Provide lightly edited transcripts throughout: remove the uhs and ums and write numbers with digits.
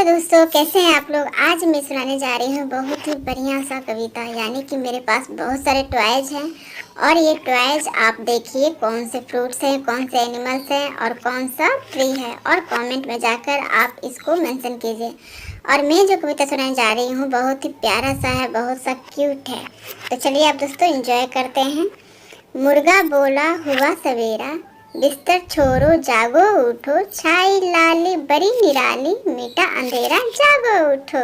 दोस्तों, कैसे हैं आप लोग। आज मैं सुनाने जा रही हूँ बहुत ही बढ़िया सा कविता। यानी कि मेरे पास बहुत सारे टॉयज हैं और ये टॉयज आप देखिए कौन से फ्रूट्स हैं, कौन से एनिमल्स हैं और कौन सा ट्री है, और कमेंट में जाकर आप इसको मेंशन कीजिए। और मैं जो कविता सुनाने जा रही हूँ बहुत ही प्यारा सा है, बहुत सा क्यूट है। तो चलिए आप दोस्तों एंजॉय करते हैं। मुर्गा बोला हुआ सवेरा, बिस्तर छोड़ो जागो उठो, छाई लाली बड़ी निराली, मीठा अंधेरा जागो उठो।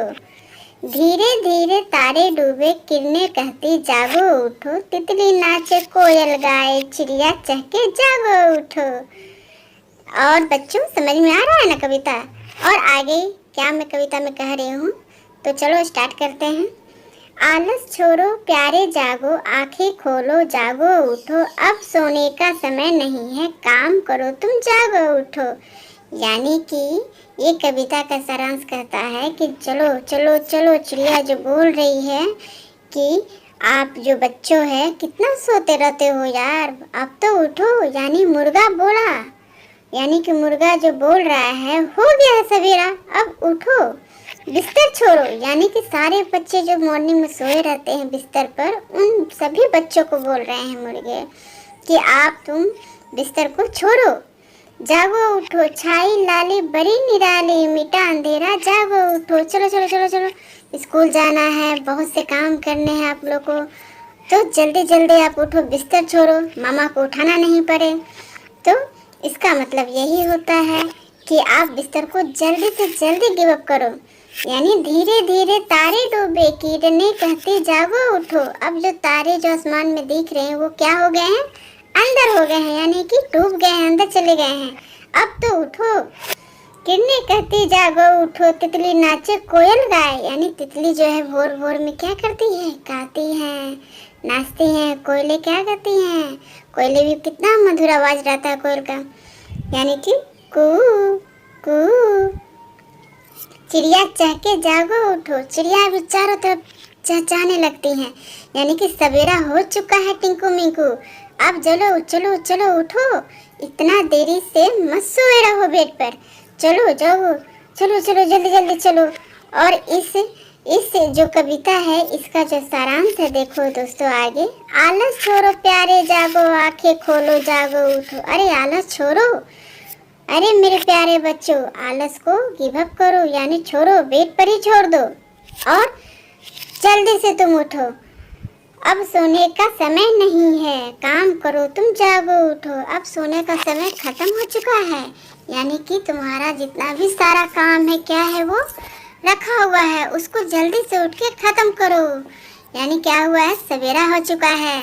धीरे धीरे तारे डूबे, किरणें कहती जागो उठो, तितली नाचे कोयल गाए, चिड़िया चहके जागो उठो। और बच्चों समझ में आ रहा है ना कविता, और आगे क्या मैं कविता में कह रही हूँ, तो चलो स्टार्ट करते हैं। आलस छोड़ो प्यारे जागो, आंखें खोलो जागो उठो, अब सोने का समय नहीं है, काम करो तुम जागो उठो। यानी कि ये कविता का सारांश कहता है कि चलो चलो चलो, चिड़िया जो बोल रही है कि आप जो बच्चों है कितना सोते रहते हो यार, अब तो उठो। यानी मुर्गा बोला, यानी कि मुर्गा जो बोल रहा है हो गया है सवेरा, अब उठो, बिस्तर छोड़ो। यानी कि सारे बच्चे जो मॉर्निंग में सोए रहते हैं बिस्तर पर, उन सभी बच्चों को बोल रहे हैं मुर्गे कि आप तुम बिस्तर को छोड़ो, जागो उठो, छाई लाली बड़ी निराली, मीठा अंधेरा जागो उठो। चलो चलो चलो चलो, स्कूल जाना है, बहुत से काम करने हैं आप लोग को, तो जल्दी जल्दी आप उठो, बिस्तर छोड़ो, मामा को उठाना नहीं पड़े। तो इसका मतलब यही होता है कि आप बिस्तर को जल्दी से जल्दी गिव अप करो। यानी धीरे धीरे तारे डूबे, किरणें कहती जागो उठो। अब जो तारे जो आसमान में दिख रहे हैं वो क्या हो गए हैं, अंदर हो गए हैं, यानी कि डूब गए हैं, अंदर चले गए हैं। अब तो उठो, किरणें कहती जागो उठो, तितली नाचे कोयल गाए। यानी तितली जो है भोर भोर में क्या करती है, गाती हैं, नाचती हैं। कोयले क्या करती हैं, कोयले भी कितना मधुर आवाज रहता है कोयल का, यानी कि कू कू। चिड़िया चहके जागो उठो, चिड़िया भी चारों तरफ चहचहाने लगती हैं। यानी कि सवेरा हो चुका है टिंकू मिंकू, अब चलो चलो चलो उठो, इतना देरी से मत सोए रहो बेड पर, चलो जाओ, चलो चलो जल्दी जल्दी चलो। और इस जो कविता है इसका जो सारांश है देखो दोस्तों आगे, आलस छोड़ो प्यारे जागो, आंखें खोलो जागो उठो। अरे आलस छोड़ो, अरे मेरे प्यारे बच्चों, आलस को गिव अप करो, यानी छोड़ो, बेड पर ही छोड़ दो और जल्दी से तुम उठो, अब सोने का समय नहीं है, काम करो तुम जागो उठो। अब सोने का समय खत्म हो चुका है, यानी कि तुम्हारा जितना भी सारा काम है क्या है वो रखा हुआ है, उसको जल्दी से उठ के खत्म करो। यानी क्या हुआ है, सवेरा हो चुका है।